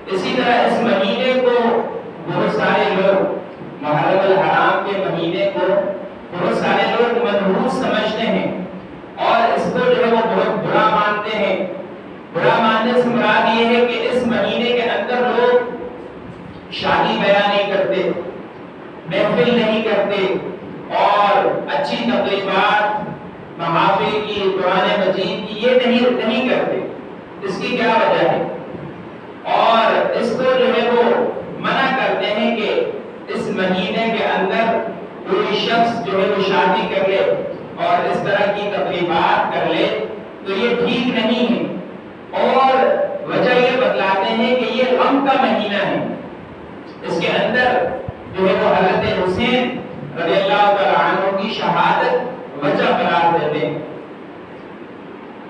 اسی طرح اس مہینے کو بہت سارے لوگ محرم الحرام کے مہینے کو بہت سارے لوگ منحوس سمجھتے ہیں اور اس کو جو ہے وہ بہت برا مانتے ہیں۔ برا ماننے سے مراد یہ ہے کہ اس مہینے کے اندر لوگ شادی بیان نہیں کرتے، محفل نہیں کرتے اور اچھی تقریبات محافل کی، قرآن مجید کی یہ نہیں کرتے۔ اس کی کیا وجہ ہے؟ اور اس کو جو ہے وہ منع کرتے ہیں کہ اس مہینے کے اندر کوئی شخص جو ہے وہ شادی کر لے اور اس طرح کی تقریبات کر لے تو یہ ٹھیک نہیں ہے، اور وجہ یہ بتلاتے ہیں کہ یہ غم کا مہینہ ہے، اس کے اندر جو ہے وہ حضرت حسین رضی اللہ تعالیٰ عنہ کی شہادت وجہ قرار دیتے ہیں۔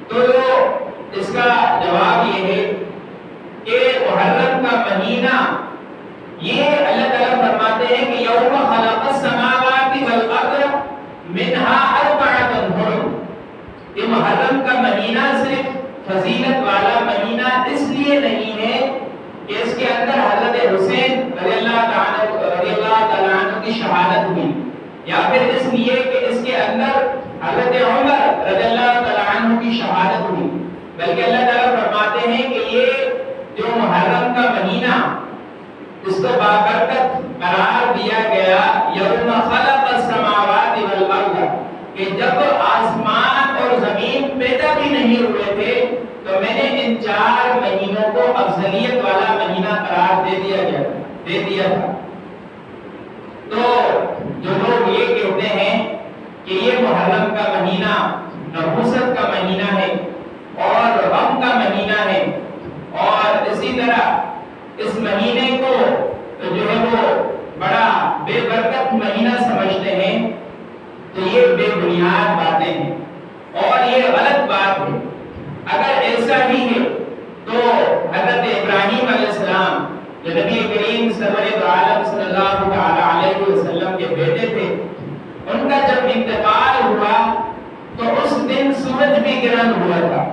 تو اس کا جواب یہ ہے کہ محرم کا مہینہ یہ اللہ تعالیٰ فرماتے ہیں کہ یوم خلق السماوات والارض منہا اربعۃ حرم، یہ محرم کا مہینہ صرف فضیلت والا مہینہ اس لیے نہیں ہے کہ اس کے اندر حضرت حسین رضی اللہ تعالیٰ عنہ کی شہادت ہوئی، یا پھر اس لیے کہ اس کے اندر حضرت عمر رضی اللہ تعالیٰ عنہ کی شہادت ہوئی، بلکہ اللہ تعالیٰ فرماتے ہیں کہ یہ جو محرم کا مہینہ اس کو بابرکت قرار دیا گیا یوم خلق السماوات والارض، کہ جب آسمان اور زمین پیدا بھی نہیں ہوئے تھے تو میں نے ان 4 مہینوں کو افضلیت والا مہینہ قرار دے دیا تھا۔ تو جو لوگ یہ کہتے ہیں کہ یہ محرم کا مہینہ نحوست کا مہینہ ہے اور غم کا مہینہ ہے، اور اسی طرح اس مہینے کو جو ہے وہ بڑا بے برکت مہینہ سمجھتے ہیں، تو یہ بے بنیاد باتیں ہیں اور یہ غلط بات ہے۔ اگر ایسا ہی ہے تو حضرت ابراہیم علیہ السلام جو نبی کریم سرور عالم صلی اللہ علیہ وسلم کے بیٹے تھے، ان کا جب انتقال ہوا تو اس دن سورج بھی گرہن ہوا تھا،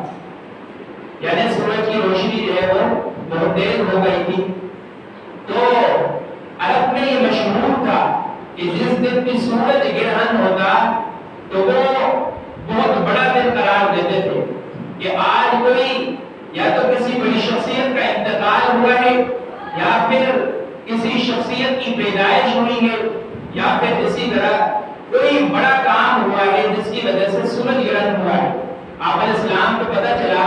یعنی سورج کی روشنی جو ہے وہ بہت تیز ہو گئی تھی۔ تو عرب میں یہ مشہور تھا کہ جس دن بھی سورج گرہن ہوتا تو وہ بہت بڑا دن قرار دیتے تھے کہ آج کوئی یا تو کسی بڑی شخصیت کا انتقال ہوا ہے، یا پھر کسی شخصیت کی پیدائش ہوئی ہے، یا پھر اسی طرح کوئی بڑا کام ہوا ہے جس کی وجہ سے سورج گرہن ہوا ہے۔ آپ علیہ السلام کو پتہ چلا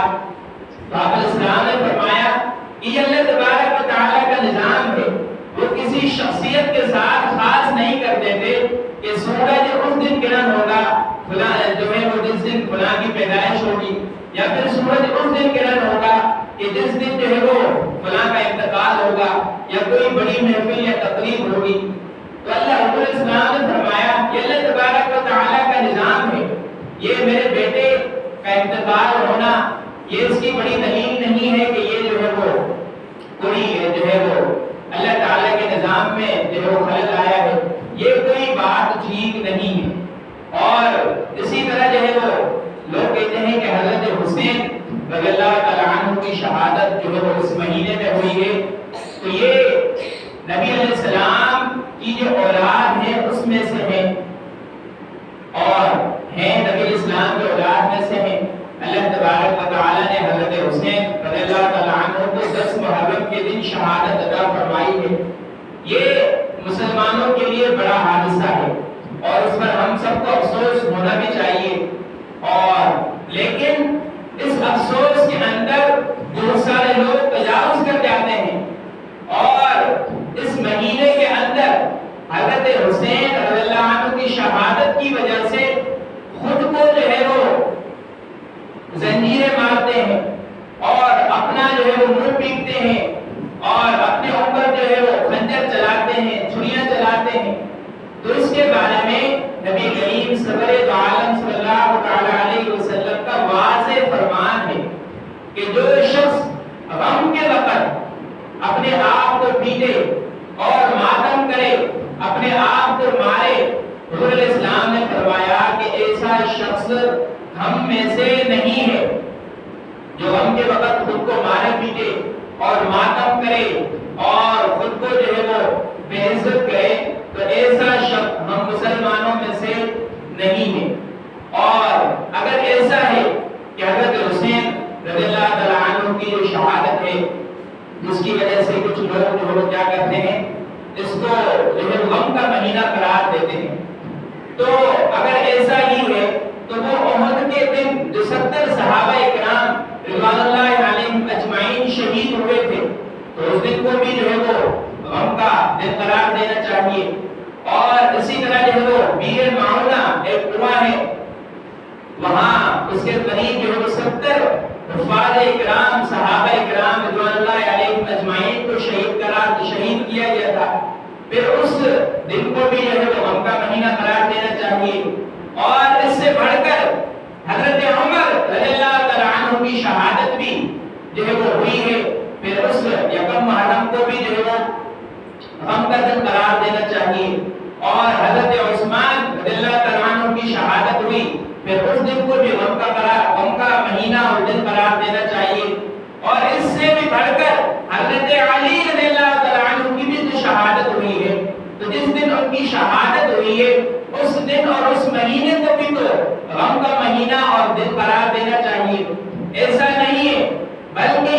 تو آپ علیہ السلام نے فرمایا کہ یہ اللہ تبارک و تعالیٰ کا نظام ہے، وہ کسی شخصیت کے ساتھ خاص نہیں کر دیتے کہ سورج اس دن گرہن ہوگا، فلاں جو ہے وہ جس دن فلاں کی پیدائش ہوگی، یا پھر سورج اس دن گرہن ہوگا کہ جس دن جو ہے وہ فلاں کا انتقال ہوگا یا کوئی بڑی محفل یا تقریب ہوگی۔ تو اللہ علیہ السلام نے فرمایا یہ اللہ تبارک و تعالیٰ کا نظام ہے، یہ میرے بیٹے کا انتقال ہونا یہ اس کی بڑی دلیل نہیں ہے کہ یہ جو ہے وہ کوئی جو ہے وہ اللہ تعالیٰ کے نظام میں جو ہے وہ خلل آیا ہے، یہ کوئی بات ٹھیک نہیں ہے۔ اور اسی طرح جو ہے وہ لوگ کہتے ہیں کہ حضرت حسین رضی اللہ تعالیٰ عنہ کی شہادت جو ہے وہ اس مہینے میں ہوئی ہے، تو یہ نبی علیہ السلام کی جو اولاد ہے اس میں سے ہے، اور ہیں نبی علیہ السلام کی اولاد میں سے ہیں۔ اللہ تبارک و تعالیٰ نے حضرت حسین رضی اللہ تعالیٰ عنہ کو 10 محرم کے دن شہادت عطا فرمائی ہے۔ یہ مسلمانوں کے لیے بڑا حادثہ ہے اور اس پر ہم سب کو افسوس ہونا بھی چاہیے، اور لیکن اس افسوس کے اندر بہت سارے لوگ تجاوز کر جاتے ہیں اور اس مہینے کے اندر حضرت حسین رضی اللہ عنہ کی شہادت کی وجہ سے خود کو جو ہے وہ زنجیریں مارتے ہیں اور اپنا جو ہے وہ منہ پیٹتے ہیں اور اپنے اوپر جو ہے وہ خنجر چلاتے ہیں، چھریاں چلاتے ہیں۔ تو اس کے بارے میں نبی کریم سرور عالم صلی اللہ علیہ وسلم کا واضح فرمان ہے کہ جو شخص غم کے وقت اپنے آپ کو پیٹے اور ماتم کرے، اپنے آپ کو مارے، حضور علیہ السلام نے فرمایا کہ ایسا شخص ہم میں سے نہیں ہے جو غم کے وقت خود کو مارے پیٹے اور ماتم کرے اور خود کو جو ہے وہ بے عزت کرے تو ایسا شخص ہم مسلمانوں میں سے نہیں ہے۔ اور اگر ایسا ہے کہ حضرت حسین رضی اللہ تعالیٰ عنہ کی جو شہادت ہے جس کی وجہ سے کچھ لوگ جو وہ کیا کرتے ہیں اس کو جو ہے غم کا مہینہ قرار دیتے ہیں، تو اگر ایسا ہی ہے تو وہ احد کے دن جو 70 صحابہ کرام رضوان اللہ علیہم اجمعین شہید ہوئے تھے تو اس دن کو بھی جو ہے وہ غم کا دن قرار دینا چاہیے۔ اور اسی طرح جو ہے وہ بیر معونہ ایک کنواں ہے، وہاں اس کے قریب جو ہے 70 حفاظ کرام صحابہ کرام رضوان اللہ علیہم اجمعین کو شہید کیا گیا تھا، پھر اس دن کو بھی جو ہے وہ غم کا مہینہ قرار دینا چاہیے۔ اور اس سے بڑھ کر حضرت عمر رضی اللہ تعالیٰ عنہ کی شہادت بھی جو ہے وہ ہوئی ہے، پھر اس یکم محرم کو بھی جو ہے وہ غم کا دن قرار دینا چاہیے۔ اور حضرت عثمان رضی اللہ تعالیٰ عنہ کی شہادت ہوئی، پھر اس دن کو بھی غم کا مہینہ اور دن قرار دینا چاہیے۔ اور اس سے بھی بڑھ کر حضرت علی رضی اللہ تعالیٰ عنہ کی بھی جو شہادت ہوئی ہے تو جس دن ان کی شہادت ہوئی ہے اس دن اور اس مہینے کو بھی تو غم کا مہینہ اور دن قرار دینا چاہیے۔ ایسا نہیں ہے بلکہ